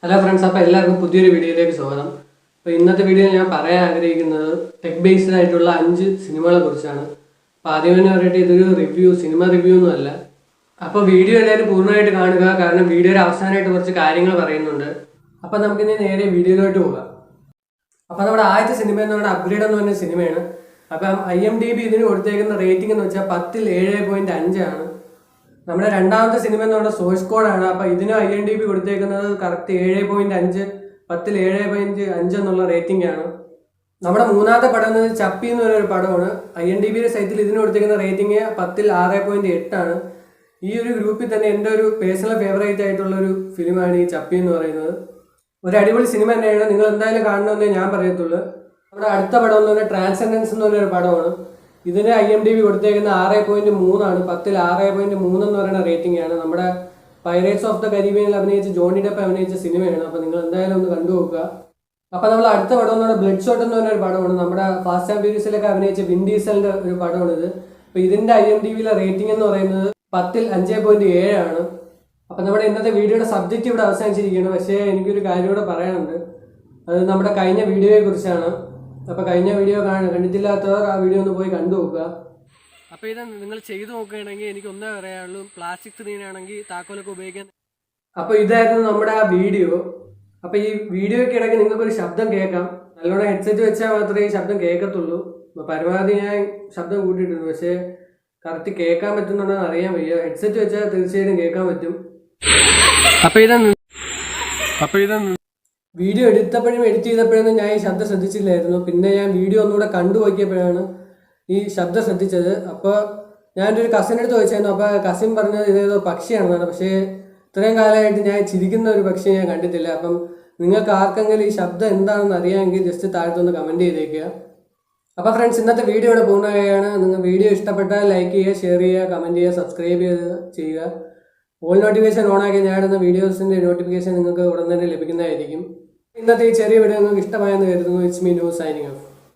Hello friends, അപ്പോൾ എല്ലാവർക്കും പുതിയൊരു വീഡിയോയിലേക്ക് സ്വാഗതം. അപ്പോൾ ഇന്നത്തെ വീഡിയോയിൽ ഞാൻ പറയാൻ ആഗ്രഹിക്കുന്നത് ടെക് ബേസ്ഡ് ആയിട്ടുള്ള 5 സിനിമകളെ കുറിച്ചാണ്. അപ്പോൾ ആദ്യം തന്നെ പറയട്ടെ, ഇതൊരു സിനിമ റിവ്യൂ ഒന്നും അല്ല. അപ്പോൾ വീഡിയോ എല്ലാവരും പൂർണ്ണമായിട്ട് കാണുക, കാരണം വീഡിയോയുടെ അവസാനമായിട്ട് കുറച്ച് കാര്യങ്ങൾ പറയുന്നുണ്ട്. അപ്പോൾ നമുക്കിനി നേരെ വീഡിയോയിലോട്ട് പോകാം. അപ്പോൾ നമ്മുടെ ആദ്യത്തെ സിനിമ എന്ന് പറയുന്നത് അപ്ഗ്രേഡ് എന്ന് പറഞ്ഞ സിനിമയാണ്. അപ്പം IMDb ഇതിന് കൊടുത്തേക്കുന്ന റേറ്റിംഗ് എന്ന് വെച്ചാൽ 10ൽ 7.5 ആണ്. നമ്മുടെ രണ്ടാമത്തെ സിനിമ എന്ന് പറയുന്നത് സോഴ്സ് കോഡാണ്. അപ്പോൾ ഇതിന് IMDb കൊടുത്തേക്കുന്നത് കറക്റ്റ് 7.5, 10ൽ 7.5 എന്നുള്ള റേറ്റിംഗ് ആണ്. നമ്മുടെ മൂന്നാമത്തെ പടം എന്നത് ചപ്പി എന്ന് പറയുന്ന ഒരു പടമാണ്. IMDbയുടെ സൈറ്റിൽ ഇതിന് കൊടുത്തേക്കുന്ന റേറ്റിംഗ് 10ൽ 6.8 ആണ്. ഈ ഒരു ഗ്രൂപ്പിൽ തന്നെ എൻ്റെ ഒരു പേഴ്സണൽ ഫേവറേറ്റ് ആയിട്ടുള്ളൊരു ഫിലിമാണ് ഈ ചപ്പി എന്ന് പറയുന്നത്. ഒരു അടിപൊളി സിനിമ തന്നെയാണ്, നിങ്ങൾ എന്തായാലും കാണണമെന്നേ ഞാൻ പറയത്തുള്ളൂ. നമ്മുടെ അടുത്ത പടം എന്ന് പറഞ്ഞാൽ ട്രാൻസെൻഡൻസ് എന്ന് പറയുന്ന ഒരു പടമാണ്. ഇതിന് IMDb കൊടുത്തേക്കുന്ന 6.3 ആണ്. 10ൽ 6.3 എന്ന് പറയുന്ന റേറ്റിംഗ് ആണ്. നമ്മുടെ പൈറേറ്റ്സ് ഓഫ് ദ കരീബിയനിൽ അഭിനയിച്ച ജോണി ഡെപ്പ് അഭിനയിച്ച സിനിമയാണ്. അപ്പോൾ നിങ്ങൾ എന്തായാലും ഒന്ന് കണ്ടു നോക്കുക. അപ്പോൾ നമ്മൾ അടുത്ത പടം എന്ന് പറഞ്ഞാൽ ബ്ലഡ് ഷോട്ട് എന്ന് പറഞ്ഞ ഒരു പടമാണ്. നമ്മുടെ ഫാസ്റ്റ് ആൻഡ് ഫ്യൂരിയസിലൊക്കെ അഭിനയിച്ച വിൻ ഡീസലിൻ്റെ ഒരു പടമാണിത്. അപ്പോൾ ഇതിൻ്റെ IMDbയിലെ റേറ്റിംഗ് എന്ന് പറയുന്നത് 10ൽ 5.7 ആണ്. അപ്പോൾ നമ്മുടെ ഇന്നത്തെ വീഡിയോയുടെ സബ്ജക്റ്റ് ഇവിടെ അവസാനിച്ചിരിക്കുകയാണ്. പക്ഷേ എനിക്കൊരു കാര്യം കൂടെ പറയാനുണ്ട്. അത് നമ്മുടെ കഴിഞ്ഞ വീഡിയോയെ കുറിച്ചാണ്. അപ്പോൾ കഴിഞ്ഞ വീഡിയോ കണ്ടിട്ടില്ലാത്തവർ ആ വീഡിയോ ഒന്ന് പോയി കണ്ടു നോക്കുക. അപ്പോൾ ഇത് നിങ്ങൾ ചെയ്തു നോക്കുകയാണെങ്കിൽ എനിക്ക് ഒന്നേ പറയാനുള്ളൂ, പ്ലാസ്റ്റിക് സ്ക്രീനാണെങ്കിൽ താക്കോലൊക്കെ ഉപയോഗിക്കാൻ. അപ്പോൾ ഇതായിരുന്നു നമ്മുടെ ആ വീഡിയോ. അപ്പോൾ ഈ വീഡിയോയ്ക്ക് ഇടയ്ക്ക് നിങ്ങൾക്കൊരു ശബ്ദം കേൾക്കാം. നല്ലോണം ഹെഡ്സെറ്റ് വെച്ചാൽ മാത്രമേ ഈ ശബ്ദം കേൾക്കത്തുള്ളൂ. അപ്പോൾ പരമാവധി ഞാൻ ശബ്ദം കൂട്ടിയിട്ടുണ്ട്, പക്ഷേ കറക്റ്റ് കേൾക്കാൻ പറ്റുന്നുണ്ടെന്ന് അറിയാൻ വയ്യ. ഹെഡ്സെറ്റ് വെച്ചാൽ തീർച്ചയായിട്ടും കേൾക്കാൻ പറ്റും. അപ്പോൾ ഇതാണ് വീഡിയോ എഡിറ്റ് ചെയ്തപ്പോഴൊന്നും ഞാൻ ഈ ശബ്ദം ശ്രദ്ധിച്ചില്ലായിരുന്നു. പിന്നെ ഞാൻ വീഡിയോ ഒന്നുകൂടെ കണ്ടു നോക്കിയപ്പോഴാണ് ഈ ശബ്ദം ശ്രദ്ധിച്ചത്. അപ്പോൾ ഞാനൊരു കസിൻ്റെ അടുത്ത് ചോദിച്ചായിരുന്നു. അപ്പോൾ കസിൻ പറഞ്ഞത് ഇതേതോ പക്ഷിയാണെന്നാണ്. പക്ഷേ ഇത്രയും കാലമായിട്ട് ഞാൻ ചിരിക്കുന്ന ഒരു പക്ഷിയെ ഞാൻ കണ്ടിട്ടില്ല. അപ്പം നിങ്ങൾക്ക് ആർക്കെങ്കിലും ഈ ശബ്ദം എന്താണെന്ന് അറിയാമെങ്കിൽ ജസ്റ്റ് താഴത്തൊന്ന് കമൻറ്റ് ചെയ്തേക്കുക. അപ്പോൾ ഫ്രണ്ട്സ്, ഇന്നത്തെ വീഡിയോ ഇവിടെ പൂർണ്ണമായാണ്. നിങ്ങൾ വീഡിയോ ഇഷ്ടപ്പെട്ടാൽ ലൈക്ക് ചെയ്യുക, ഷെയർ ചെയ്യുക, കമൻറ്റ് ചെയ്യുക, സബ്സ്ക്രൈബ് ചെയ്യുക. ഓൾ നോട്ടിഫിക്കേഷൻ ഓണാക്കി ഞാൻ ഇടുന്ന വീഡിയോസിൻ്റെ നോട്ടിഫിക്കേഷൻ നിങ്ങൾക്ക് ഉടൻ തന്നെ ലഭിക്കുന്നതായിരിക്കും. ഇന്നത്തെ ഈ ചെറിയ വീഡിയോ നിങ്ങൾക്ക് ഇഷ്ടമായെന്ന് കരുതുന്നു. It's me news signing off.